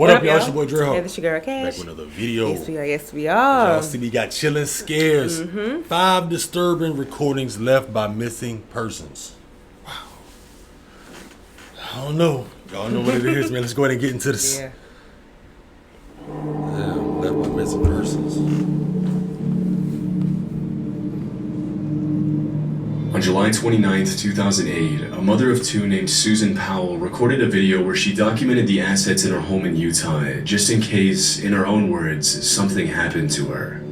What up, y'all? It's your boy Dre. Hey, this your girl Cash. Back with another video. Yes, we are. Yes, we are. Y'all see me got chilling scares. 5 disturbing recordings left by missing persons. Wow. I don't know. Y'all know what it is, man. Let's go ahead and get into this. Yeah. Damn, left by missing persons. On July 29, 2008, a mother of two named Susan Powell recorded a video where she documented the assets in her home in Utah, just in case, in her own words, something happened to her.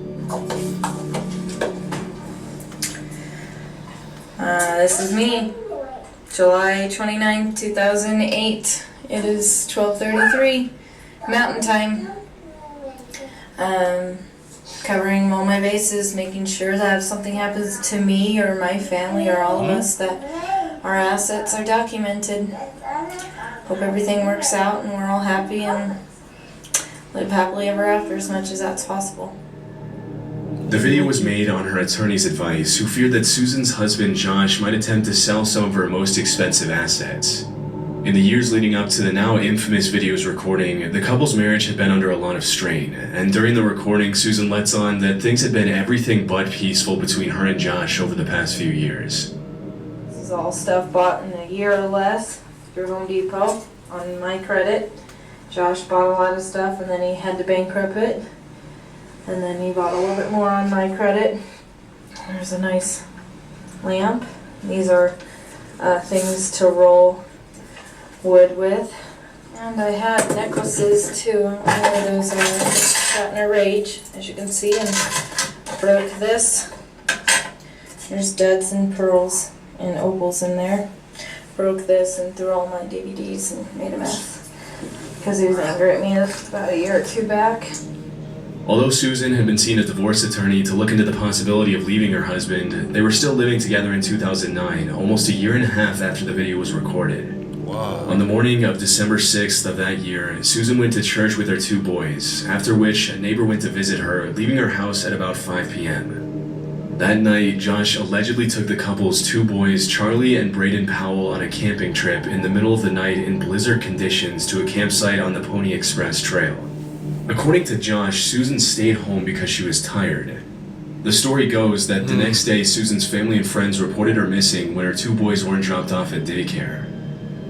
This is me. July 29, 2008. It is 12:33 Mountain Time. Covering all my bases, making sure that if something happens to me or my family or all of us, that our assets are documented. Hope everything works out and we're all happy and live happily ever after as much as that's possible. The video was made on her attorney's advice, who feared that Susan's husband Josh might attempt to sell some of her most expensive assets. In the years leading up to the now infamous video's recording, the couple's marriage had been under a lot of strain, and during the recording, Susan lets on that things had been everything but peaceful between her and Josh over the past few years. This is all stuff bought in a year or less through Home Depot on my credit. Josh bought a lot of stuff and then he had to bankrupt it. And then he bought a little bit more on my credit. There's a nice lamp. These are things to roll wood with. And I had necklaces too. One of those got in a rage, as you can see, and broke this. There's studs and pearls and opals in there. Broke this and threw all my DVDs and made a mess because he was angry at me about a year or two back. Although Susan had been seen a divorce attorney to look into the possibility of leaving her husband, they were still living together in 2009, almost a year and a half after the video was recorded. Wow. On the morning of December 6th of that year, Susan went to church with her two boys, after which a neighbor went to visit her, leaving her house at about 5 p.m. That night, Josh allegedly took the couple's two boys, Charlie and Braden Powell, on a camping trip in the middle of the night in blizzard conditions to a campsite on the Pony Express Trail. According to Josh, Susan stayed home because she was tired. The story goes that the next day, Susan's family and friends reported her missing when her two boys weren't dropped off at daycare.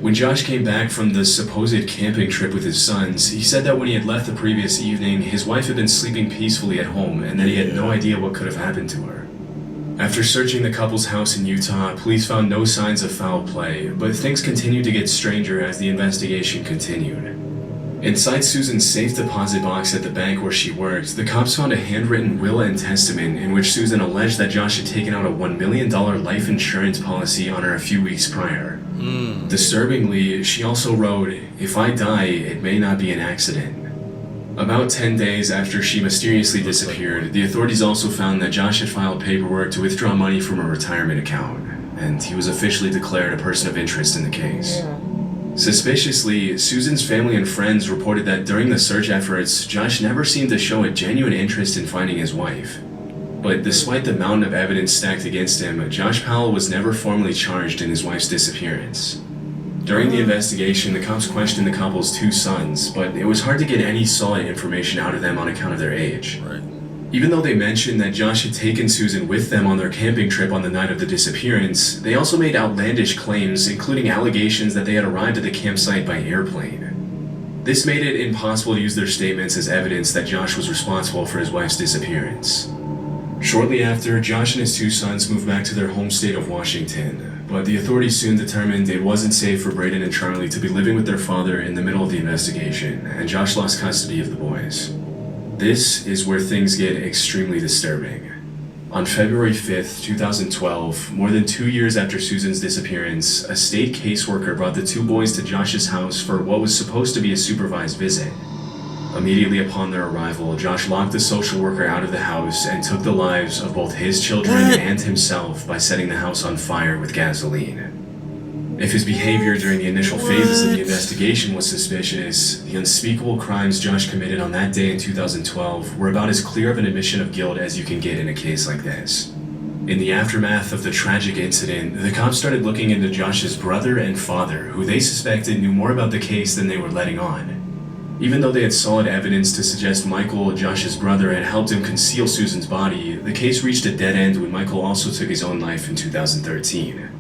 When Josh came back from the supposed camping trip with his sons, he said that when he had left the previous evening, his wife had been sleeping peacefully at home and that he had no idea what could have happened to her. After searching the couple's house in Utah, police found no signs of foul play, but things continued to get stranger as the investigation continued. Inside Susan's safe deposit box at the bank where she worked, the cops found a handwritten will and testament in which Susan alleged that Josh had taken out a $1 million life insurance policy on her a few weeks prior. Disturbingly, she also wrote, "If I die, it may not be an accident." About 10 days after she mysteriously disappeared, the authorities also found that Josh had filed paperwork to withdraw money from a retirement account, and he was officially declared a person of interest in the case. Suspiciously, Susan's family and friends reported that during the search efforts, Josh never seemed to show a genuine interest in finding his wife. But despite the mountain of evidence stacked against him, Josh Powell was never formally charged in his wife's disappearance. During the investigation, the cops questioned the couple's two sons, but it was hard to get any solid information out of them on account of their age. Right. Even though they mentioned that Josh had taken Susan with them on their camping trip on the night of the disappearance, they also made outlandish claims, including allegations that they had arrived at the campsite by airplane. This made it impossible to use their statements as evidence that Josh was responsible for his wife's disappearance. Shortly after, Josh and his two sons moved back to their home state of Washington, but the authorities soon determined it wasn't safe for Braden and Charlie to be living with their father in the middle of the investigation, and Josh lost custody of the boys. This is where things get extremely disturbing. On February 5th, 2012, more than 2 years after Susan's disappearance, a state caseworker brought the two boys to Josh's house for what was supposed to be a supervised visit. Immediately upon their arrival, Josh locked the social worker out of the house and took the lives of both his children and himself by setting the house on fire with gasoline. If his behavior during the initial phases of the investigation was suspicious, the unspeakable crimes Josh committed on that day in 2012 were about as clear of an admission of guilt as you can get in a case like this. In the aftermath of the tragic incident, the cops started looking into Josh's brother and father, who they suspected knew more about the case than they were letting on. Even though they had solid evidence to suggest Michael, Josh's brother, had helped him conceal Susan's body, the case reached a dead end when Michael also took his own life in 2013.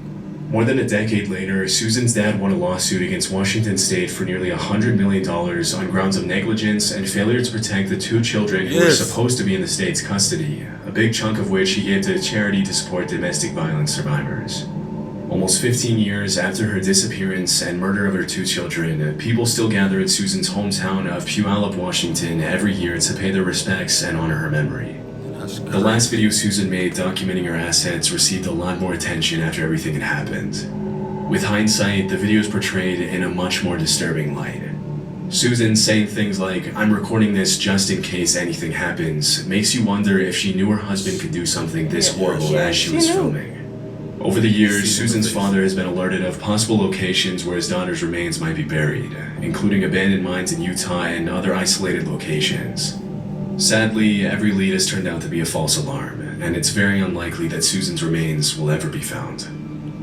More than a decade later, Susan's dad won a lawsuit against Washington State for nearly $100 million on grounds of negligence and failure to protect the 2 children who were supposed to be in the state's custody, a big chunk of which he gave to a charity to support domestic violence survivors. Almost 15 years after her disappearance and murder of her 2 children, people still gather in Susan's hometown of Puyallup, Washington every year to pay their respects and honor her memory. The last video Susan made documenting her assets received a lot more attention after everything had happened. With hindsight, the video is portrayed in a much more disturbing light. Susan saying things like, "I'm recording this just in case anything happens," makes you wonder if she knew her husband could do something this horrible as she was filming. Over the years, Susan's father has been alerted of possible locations where his daughter's remains might be buried, including abandoned mines in Utah and other isolated locations. Sadly, every lead has turned out to be a false alarm, and it's very unlikely that Susan's remains will ever be found.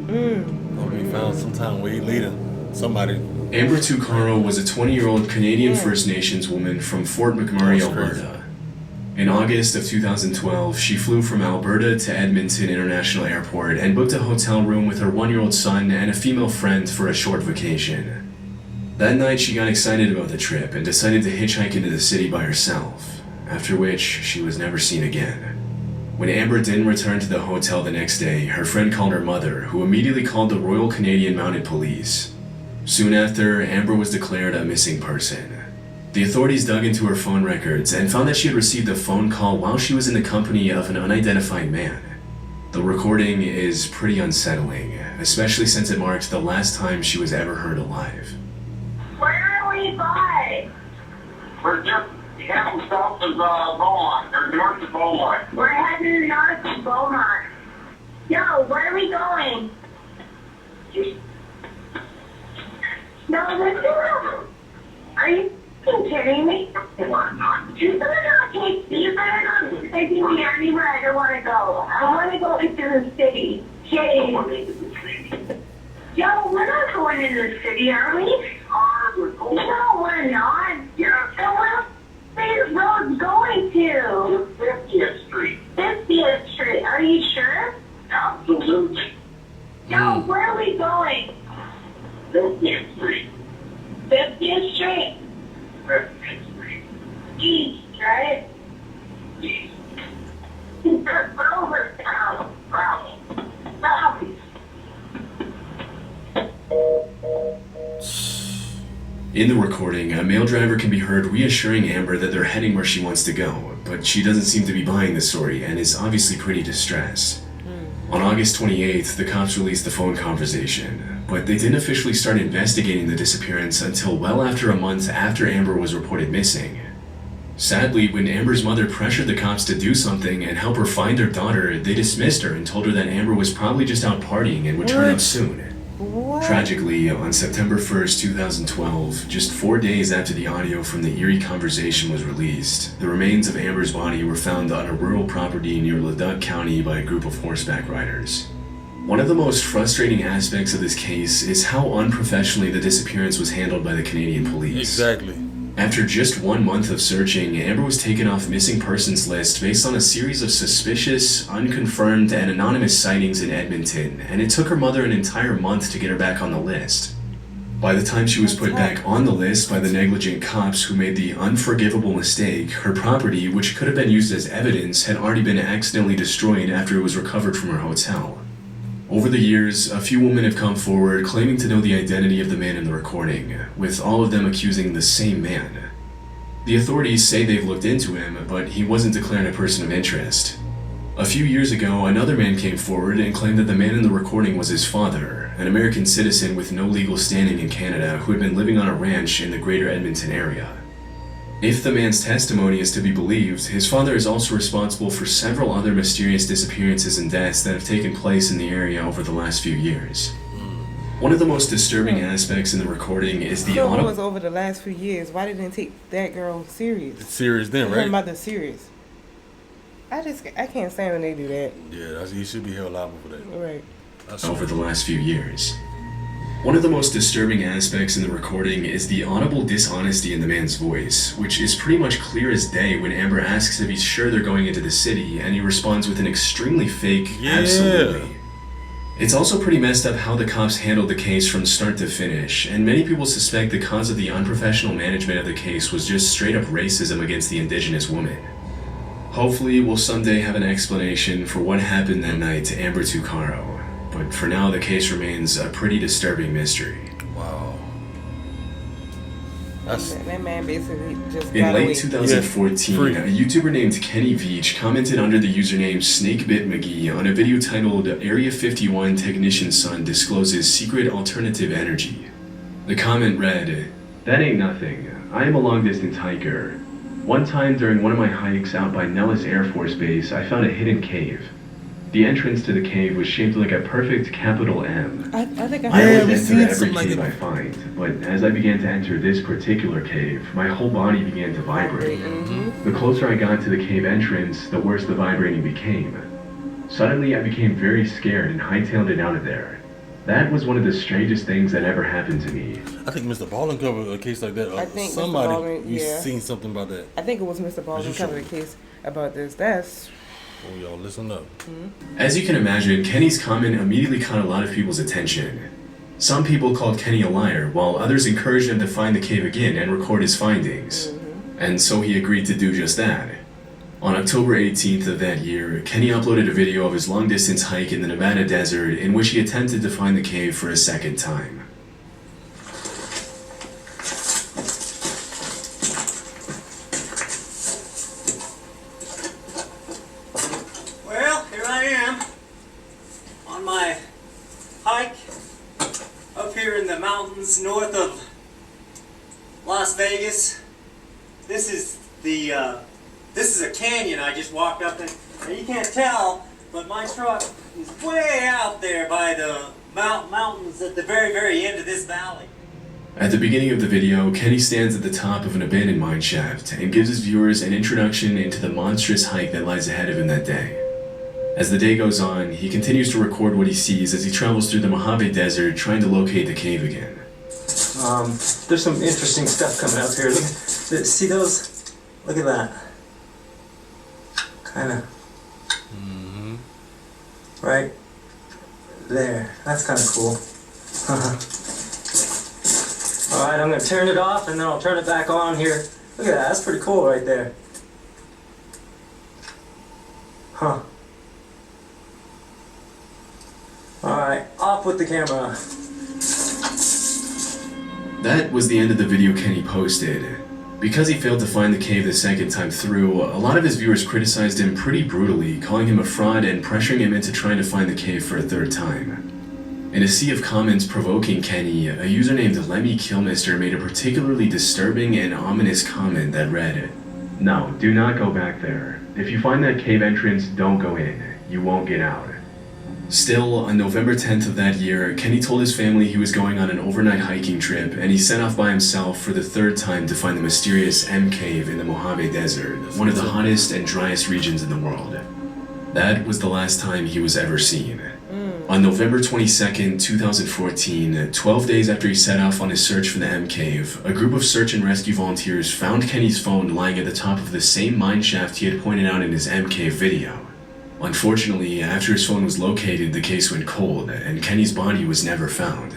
Will be found sometime where he leading somebody. Amber Tuccaro was a 20-year-old Canadian First Nations woman from Fort McMurray, Alberta. In August of 2012, she flew from Alberta to Edmonton International Airport and booked a hotel room with her 1-year-old son and a female friend for a short vacation. That night, she got excited about the trip and decided to hitchhike into the city by herself, after which she was never seen again. When Amber didn't return to the hotel the next day, her friend called her mother, who immediately called the Royal Canadian Mounted Police. Soon after, Amber was declared a missing person. The authorities dug into her phone records and found that she had received a phone call while she was in the company of an unidentified man. The recording is pretty unsettling, especially since it marked the last time she was ever heard alive. Where are we by? We're just heading south of Beaumont, or north of Beaumont. We're heading north of Beaumont. Yo, where are we going? No, listen. Are you kidding me? You better not take me anywhere I don't want to go. I want to go into the city. Yo, we're not going into the city, are we? No, we're not. So where's the road going to? 50th Street. 50th Street. Are you sure? Absolutely. Yo, where are we going? 50th Street. 50th Street? 50th Street. East, right? East. Over town. Travel. In the recording, a male driver can be heard reassuring Amber that they're heading where she wants to go, but she doesn't seem to be buying the story and is obviously pretty distressed. On August 28th, the cops released the phone conversation, but they didn't officially start investigating the disappearance until well after a month after Amber was reported missing. Sadly, when Amber's mother pressured the cops to do something and help her find her daughter, they dismissed her and told her that Amber was probably just out partying and would turn up soon. Tragically, on September 1st, 2012, just 4 days after the audio from the eerie conversation was released, the remains of Amber's body were found on a rural property near Leduc County by a group of horseback riders. One of the most frustrating aspects of this case is how unprofessionally the disappearance was handled by the Canadian police. Exactly. After just 1 month of searching, Amber was taken off missing persons list based on a series of suspicious, unconfirmed, and anonymous sightings in Edmonton, and it took her mother an entire month to get her back on the list. By the time she was put back on the list by the negligent cops who made the unforgivable mistake, her property, which could have been used as evidence, had already been accidentally destroyed after it was recovered from her hotel. Over the years, a few women have come forward claiming to know the identity of the man in the recording, with all of them accusing the same man. The authorities say they've looked into him, but he wasn't declared a person of interest. A few years ago, another man came forward and claimed that the man in the recording was his father, an American citizen with no legal standing in Canada who had been living on a ranch in the greater Edmonton area. If the man's testimony is to be believed, his father is also responsible for several other mysterious disappearances and deaths that have taken place in the area over the last few years. One of the most disturbing aspects in the recording is the So it was over the last few years. Why didn't they take that girl serious? It's serious then, Her right? mother serious. I can't stand when they do that. Yeah, he should be held liable for that. Right. over the last few years. One of the most disturbing aspects in the recording is the audible dishonesty in the man's voice, which is pretty much clear as day when Amber asks if he's sure they're going into the city, and he responds with an extremely fake, absolutely. It's also pretty messed up how the cops handled the case from start to finish, and many people suspect the cause of the unprofessional management of the case was just straight up racism against the indigenous woman. Hopefully, we'll someday have an explanation for what happened that night to Amber Tuccaro. But for now, the case remains a pretty disturbing mystery. Wow. That man basically just In got away. late 2014, Free. a YouTuber named Kenny Veach commented under the username SnakeBitMcGee on a video titled Area 51 Technician's Son Discloses Secret Alternative Energy. The comment read, "That ain't nothing. I am a long-distance hiker. One time during one of my hikes out by Nellis Air Force Base, I found a hidden cave. The entrance to the cave was shaped like a perfect capital M. I think I I heard always we've enter seen every something like cave it. I find, but as I began to enter this particular cave, my whole body began to vibrate. The closer I got to the cave entrance, the worse the vibrating became. Suddenly, I became very scared and hightailed it out of there. That was one of the strangest things that ever happened to me." I think Mr. Baldwin covered a case like that. I think Mr. somebody Baldwin, we yeah. seen something about that. I think it was Mr. Baldwin As you covered a should. case about this. That's Oh, y'all listen up. As you can imagine, Kenny's comment immediately caught a lot of people's attention. Some people called Kenny a liar, while others encouraged him to find the cave again and record his findings. And so he agreed to do just that. On October 18th of that year, Kenny uploaded a video of his long-distance hike in the Nevada desert in which he attempted to find the cave for a second time. Well, here I am on my hike up here in the mountains north of Las Vegas. This is a canyon I just walked up in. Now you can't tell, but my truck is way out there by the mountains at the very, very end of this valley. At the beginning of the video, Kenny stands at the top of an abandoned mine shaft and gives his viewers an introduction into the monstrous hike that lies ahead of him that day. As the day goes on, he continues to record what he sees as he travels through the Mojave Desert trying to locate the cave again. There's some interesting stuff coming up here. See those? Look at that. Kinda. Right there. That's kinda cool. Alright, I'm gonna turn it off and then I'll turn it back on here. Look at that, that's pretty cool right there. Huh. Alright, off with the camera. That was the end of the video Kenny posted. Because he failed to find the cave the second time through, a lot of his viewers criticized him pretty brutally, calling him a fraud and pressuring him into trying to find the cave for a third time. In a sea of comments provoking Kenny, a user named Lemmy Kilmister made a particularly disturbing and ominous comment that read, "No, do not go back there. If you find that cave entrance, don't go in. You won't get out." Still, on November 10th of that year, Kenny told his family he was going on an overnight hiking trip, and he set off by himself for the third time to find the mysterious M Cave in the Mojave Desert, one of the hottest and driest regions in the world. That was the last time he was ever seen. On November 22nd, 2014, 12 days after he set off on his search for the M Cave, a group of search and rescue volunteers found Kenny's phone lying at the top of the same mine shaft he had pointed out in his M Cave video. Unfortunately, after his phone was located, the case went cold, and Kenny's body was never found.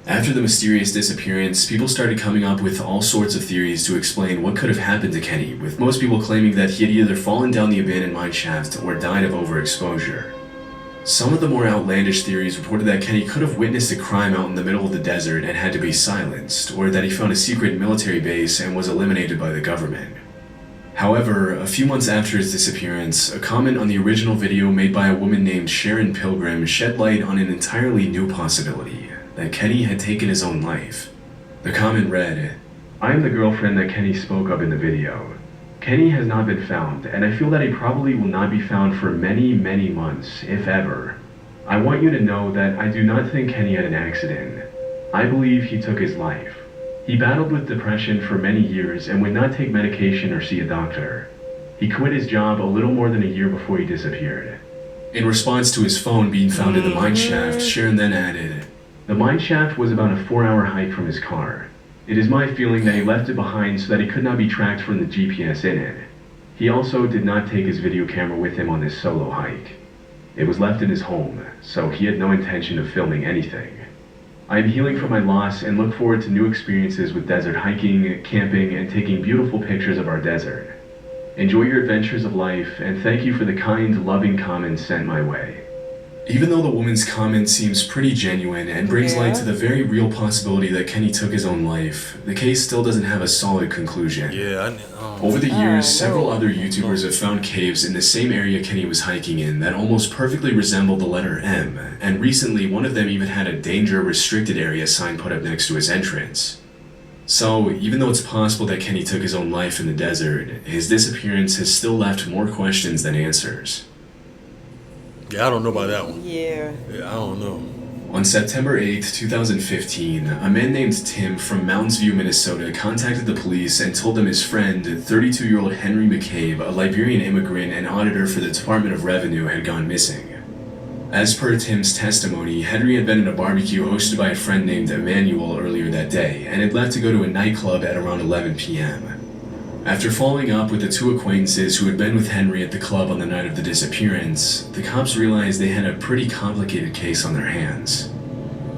After the mysterious disappearance, people started coming up with all sorts of theories to explain what could have happened to Kenny, with most people claiming that he had either fallen down the abandoned mine shaft or died of overexposure. Some of the more outlandish theories reported that Kenny could have witnessed a crime out in the middle of the desert and had to be silenced, or that he found a secret military base and was eliminated by the government. However, a few months after his disappearance, a comment on the original video made by a woman named Sharon Pilgrim shed light on an entirely new possibility, that Kenny had taken his own life. The comment read, "I am the girlfriend that Kenny spoke of in the video. Kenny has not been found, and I feel that he probably will not be found for many, many months, if ever. I want you to know that I do not think Kenny had an accident. I believe he took his life. He battled with depression for many years and would not take medication or see a doctor. He quit his job a little more than a year before he disappeared." In response to his phone being found in the mine shaft, Sharon then added, The mine shaft was about a 4-hour hike from his car. It is my feeling that he left it behind so that he could not be tracked from the GPS in it. He also did not take his video camera with him on this solo hike. It was left in his home, so he had no intention of filming anything. I am healing from my loss and look forward to new experiences with desert hiking, camping, and taking beautiful pictures of our desert. Enjoy your adventures of life, and thank you for the kind, loving comments sent my way. Even though the woman's comment seems pretty genuine and brings light to the very real possibility that Kenny took his own life, the case still doesn't have a solid conclusion. Over the years, several other YouTubers have found caves in the same area Kenny was hiking in that almost perfectly resemble the letter M, and recently one of them even had a danger restricted area sign put up next to his entrance. So, even though it's possible that Kenny took his own life in the desert, his disappearance has still left more questions than answers. Yeah, I don't know about that one. Yeah. Yeah, I don't know. On September 8, 2015, a man named Tim from Mountains View, Minnesota contacted the police and told them his friend, 32-year-old Henry McCabe, a Liberian immigrant and auditor for the Department of Revenue, had gone missing. As per Tim's testimony, Henry had been at a barbecue hosted by a friend named Emmanuel earlier that day and had left to go to a nightclub at around 11 p.m. After following up with the two acquaintances who had been with Henry at the club on the night of the disappearance, the cops realized they had a pretty complicated case on their hands.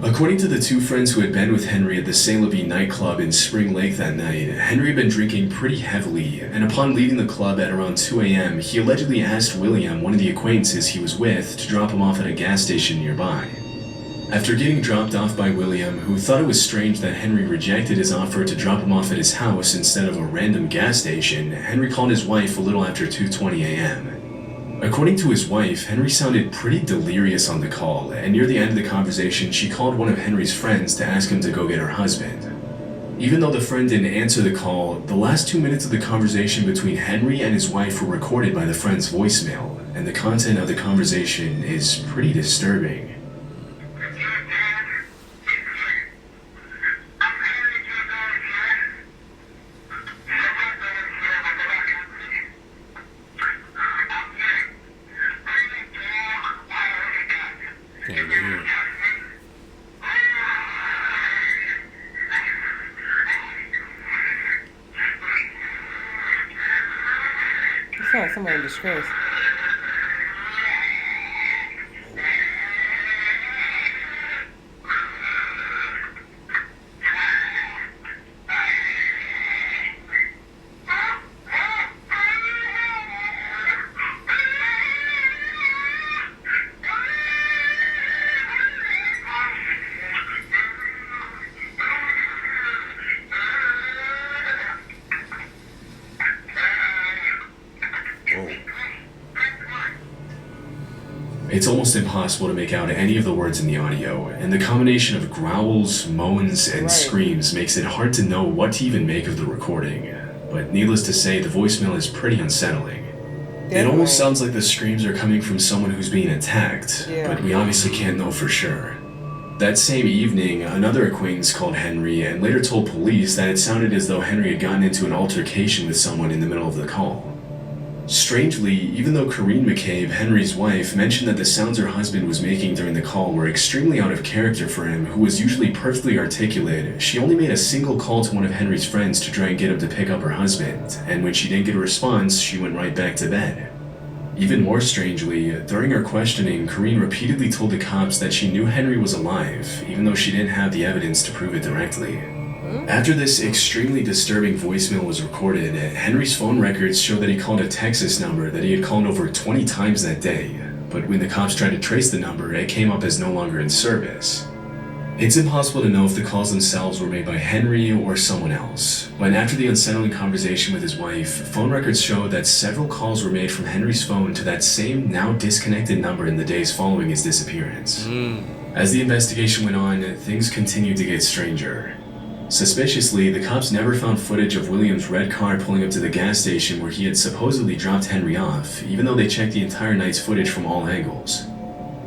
According to the two friends who had been with Henry at the St. Levy nightclub in Spring Lake that night, Henry had been drinking pretty heavily, and upon leaving the club at around 2 a.m., he allegedly asked William, one of the acquaintances he was with, to drop him off at a gas station nearby. After getting dropped off by William, who thought it was strange that Henry rejected his offer to drop him off at his house instead of a random gas station, Henry called his wife a little after 2:20 a.m. According to his wife, Henry sounded pretty delirious on the call, and near the end of the conversation, she called one of Henry's friends to ask him to go get her husband. Even though the friend didn't answer the call, the last 2 minutes of the conversation between Henry and his wife were recorded by the friend's voicemail, and the content of the conversation is pretty disturbing. It's like somebody in distress. It's almost impossible to make out any of the words in the audio, and the combination of growls, moans, and screams makes it hard to know what to even make of the recording. But needless to say, the voicemail is pretty unsettling. It almost sounds like the screams are coming from someone who's being attacked, but we obviously can't know for sure. That same evening, another acquaintance called Henry and later told police that it sounded as though Henry had gotten into an altercation with someone in the middle of the call. Strangely, even though Corinne McCabe, Henry's wife, mentioned that the sounds her husband was making during the call were extremely out of character for him, who was usually perfectly articulate, she only made a single call to one of Henry's friends to try and get him to pick up her husband, and when she didn't get a response, she went right back to bed. Even more strangely, during her questioning, Corinne repeatedly told the cops that she knew Henry was alive, even though she didn't have the evidence to prove it directly. After this extremely disturbing voicemail was recorded, Henry's phone records show that he called a Texas number that he had called over 20 times that day, but when the cops tried to trace the number, it came up as no longer in service. It's impossible to know if the calls themselves were made by Henry or someone else, but after the unsettling conversation with his wife, phone records show that several calls were made from Henry's phone to that same now disconnected number in the days following his disappearance. As the investigation went on, things continued to get stranger. Suspiciously, the cops never found footage of William's red car pulling up to the gas station where he had supposedly dropped Henry off, even though they checked the entire night's footage from all angles.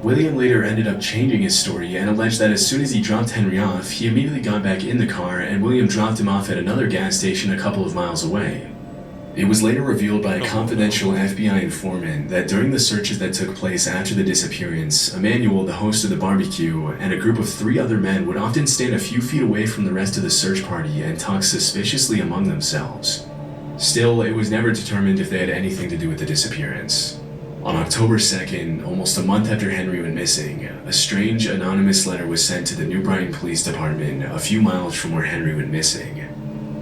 William later ended up changing his story and alleged that as soon as he dropped Henry off, he immediately got back in the car and William dropped him off at another gas station a couple of miles away. It was later revealed by a confidential FBI informant that during the searches that took place after the disappearance, Emmanuel, the host of the barbecue, and a group of 3 other men would often stand a few feet away from the rest of the search party and talk suspiciously among themselves. Still, it was never determined if they had anything to do with the disappearance. On October 2nd, almost a month after Henry went missing, a strange anonymous letter was sent to the New Brighton Police Department a few miles from where Henry went missing.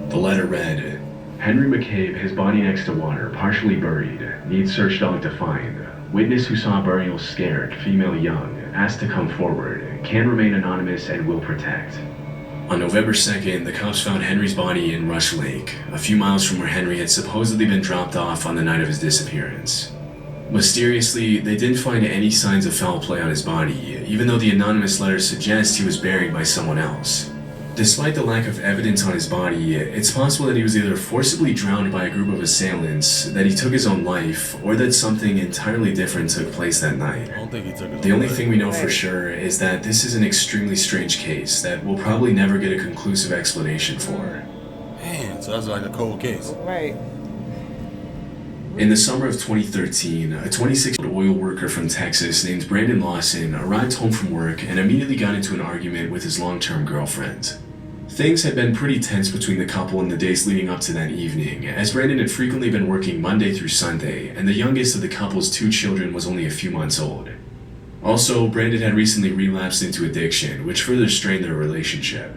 The letter read, "Henry McCabe, his body next to water, partially buried. Needs search dog to find. Witness who saw burial scared, female young, asked to come forward. Can remain anonymous and will protect." On November 2nd, the cops found Henry's body in Rush Lake, a few miles from where Henry had supposedly been dropped off on the night of his disappearance. Mysteriously, they didn't find any signs of foul play on his body, even though the anonymous letter suggests he was buried by someone else. Despite the lack of evidence on his body, it's possible that he was either forcibly drowned by a group of assailants, that he took his own life, or that something entirely different took place that night. I don't think he took his The own only life. thing we know for sure is that this is an extremely strange case that we'll probably never get a conclusive explanation for. Man, so that's like a cold case. Right. In the summer of 2013, a 26-year-old oil worker from Texas named Brandon Lawson arrived home from work and immediately got into an argument with his long-term girlfriend. Things had been pretty tense between the couple in the days leading up to that evening, as Brandon had frequently been working Monday through Sunday, and the youngest of the couple's 2 children was only a few months old. Also, Brandon had recently relapsed into addiction, which further strained their relationship.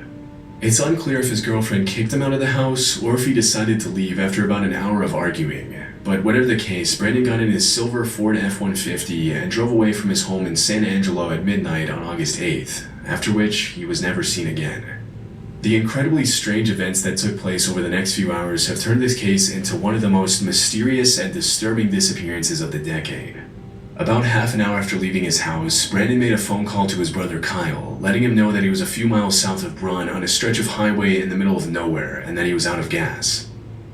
It's unclear if his girlfriend kicked him out of the house, or if he decided to leave after about an hour of arguing. But whatever the case, Brandon got in his silver Ford F-150 and drove away from his home in San Angelo at midnight on August 8th, after which he was never seen again. The incredibly strange events that took place over the next few hours have turned this case into one of the most mysterious and disturbing disappearances of the decade. About half an hour after leaving his house, Brandon made a phone call to his brother Kyle, letting him know that he was a few miles south of Brunn on a stretch of highway in the middle of nowhere and that he was out of gas.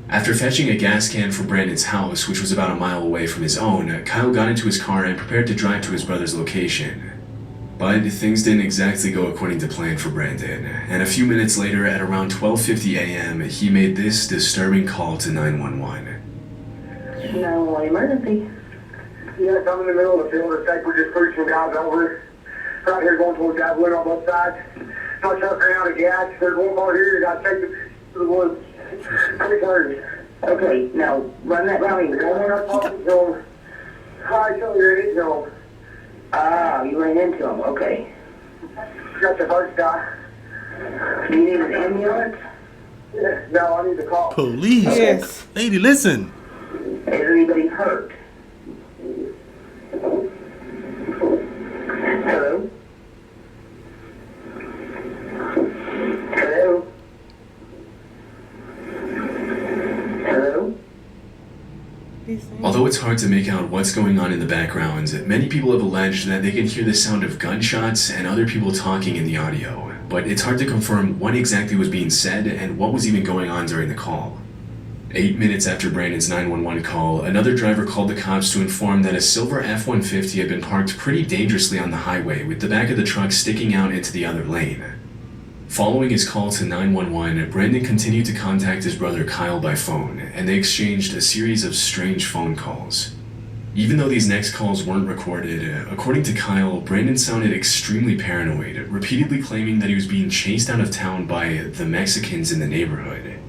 After fetching a gas can from Brandon's house, which was about a mile away from his own, Kyle got into his car and prepared to drive to his brother's location. But things didn't exactly go according to plan for Brandon, and a few minutes later, at around 12:50 a.m., he made this disturbing call to 911. 911 emergency. Yes, I'm in the middle of the field. It's like we're just pushing some guys over. Right here going towards Javelin on both sides. Not trying to run out of gas. There's one more here. You got to take it to the woods. 3:30. Okay, now run that by me. The one I'm talking to him. Hi, so you're in it, Joe. Ah, you ran into him. Okay. Got the first guy. Do you need an ambulance? Yeah, no, I need to call. Police. Yes. Lady, listen. Is anybody hurt? Hello? Hello? Hello? Although it's hard to make out what's going on in the background, many people have alleged that they can hear the sound of gunshots and other people talking in the audio, but it's hard to confirm what exactly was being said and what was even going on during the call. 8 minutes after Brandon's 911 call, another driver called the cops to inform that a silver F-150 had been parked pretty dangerously on the highway, with the back of the truck sticking out into the other lane. Following his call to 911, Brandon continued to contact his brother Kyle by phone, and they exchanged a series of strange phone calls. Even though these next calls weren't recorded, according to Kyle, Brandon sounded extremely paranoid, repeatedly claiming that he was being chased out of town by the Mexicans in the neighborhood.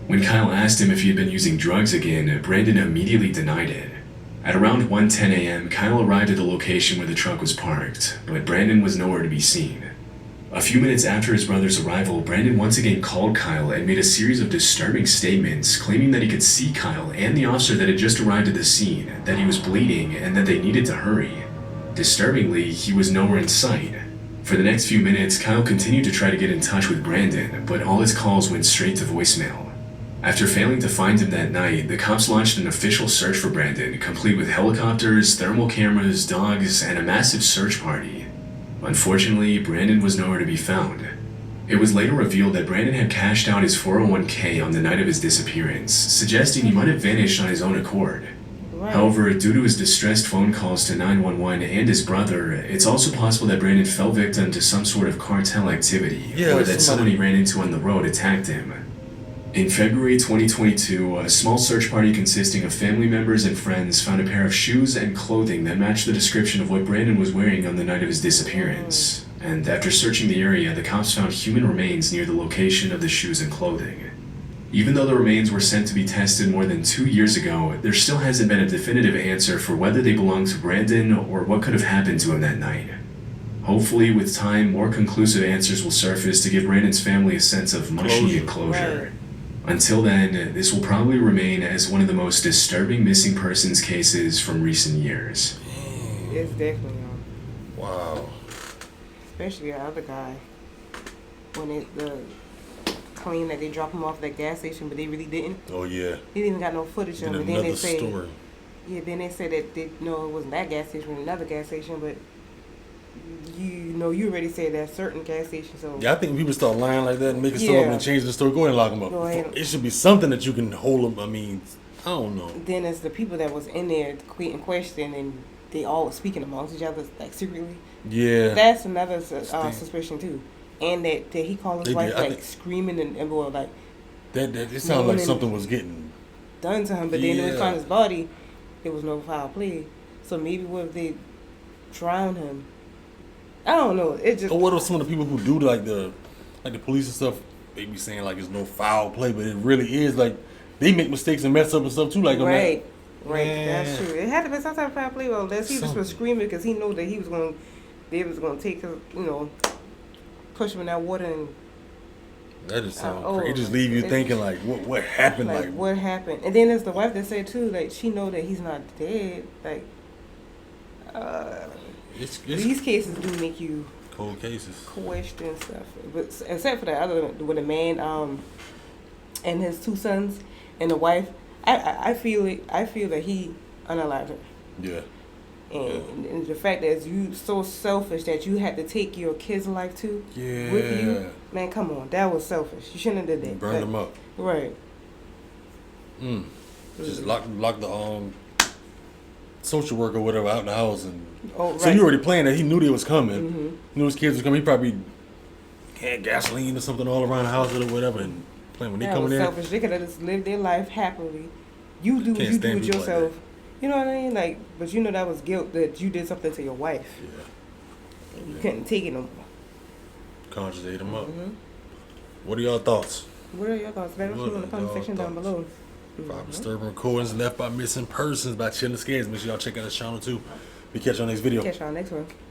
When Kyle asked him if he had been using drugs again, Brandon immediately denied it. At around 1:10 a.m., Kyle arrived at the location where the truck was parked, but Brandon was nowhere to be seen. A few minutes after his brother's arrival, Brandon once again called Kyle and made a series of disturbing statements, claiming that he could see Kyle and the officer that had just arrived at the scene, that he was bleeding, and that they needed to hurry. Disturbingly, he was nowhere in sight. For the next few minutes, Kyle continued to try to get in touch with Brandon, but all his calls went straight to voicemail. After failing to find him that night, the cops launched an official search for Brandon, complete with helicopters, thermal cameras, dogs, and a massive search party. Unfortunately, Brandon was nowhere to be found. It was later revealed that Brandon had cashed out his 401k on the night of his disappearance, suggesting he might have vanished on his own accord. Right. However, due to his distressed phone calls to 911 and his brother, it's also possible that Brandon fell victim to some sort of cartel activity, Yeah, or that someone somebody- he ran into on the road attacked him. In February 2022, a small search party consisting of family members and friends found a pair of shoes and clothing that matched the description of what Brandon was wearing on the night of his disappearance. And after searching the area, the cops found human remains near the location of the shoes and clothing. Even though the remains were sent to be tested more than 2 years ago, there still hasn't been a definitive answer for whether they belonged to Brandon or what could have happened to him that night. Hopefully, with time, more conclusive answers will surface to give Brandon's family a sense of much-needed closure. Until then, this will probably remain as one of the most disturbing missing persons cases from recent years. It's definitely Wow. especially the other guy when the claim that they dropped him off at that gas station, but they really didn't. Oh yeah. He didn't even got no footage of Then him. And then another they say, story. yeah, then they said that they, no, it wasn't that gas station, it was another gas station, but you already said that certain gas station, so Yeah, I think people start lying like that and making stuff up Yeah. and changing the story. Go ahead and lock them up. Go ahead. It should be something that you can hold them. I mean, I don't know. then it's the people that was in there in question, and they all speaking amongst each other like secretly. Yeah. That's another suspicion too, and that he called his They wife did. I like think- screaming and well, like That it sounded like Moaning. something was getting. done to him. But then when Yeah. they found his body, there was no foul play. So maybe what if they drowned him? I don't know. It just Or what are some of the people who do like the police and stuff? They be saying like it's no foul play, but it really is. Like they make mistakes and mess up and stuff too. Like I'm right. like, That's man. true. It had to be some type of foul play. Well, unless he just was Something. screaming because he knew that they was going to take him, push him in that water and That just sounds Oh, crazy. It just leave you it's- thinking like, what happened? like Like, what happened. And then there's the wife that said too, like she know that he's not dead. Like it's these cases do make you cold cases. question stuff, but except for the other with the man and his 2 sons and the wife, I feel that he unalived her, Yeah. and the fact that you so selfish that you had to take your kid's life too Yeah. with you, man, come on, that was selfish. You shouldn't have did that. Burn them up. Right. Just lock the social worker or whatever out in the house, and Oh, so right. you already planned that. He knew they was coming. Mm-hmm. He knew his kids was coming. He probably had gasoline or something all around the house or whatever, and plan when they That come was in there. selfish. They could have just lived their life happily. You do what Can't you do stand with people like yourself. You know what I mean? Like, but that was guilt that you did something to your wife. Yeah. And you couldn't take it no more. Conscious ate them up. Mm-hmm. What are y'all thoughts? What are your thoughts? Let us know in the comment section down below. 5 disturbing recordings left by missing persons by Chilling Scares. Make sure y'all check out this channel too. We catch you on next video. Catch y'all next one.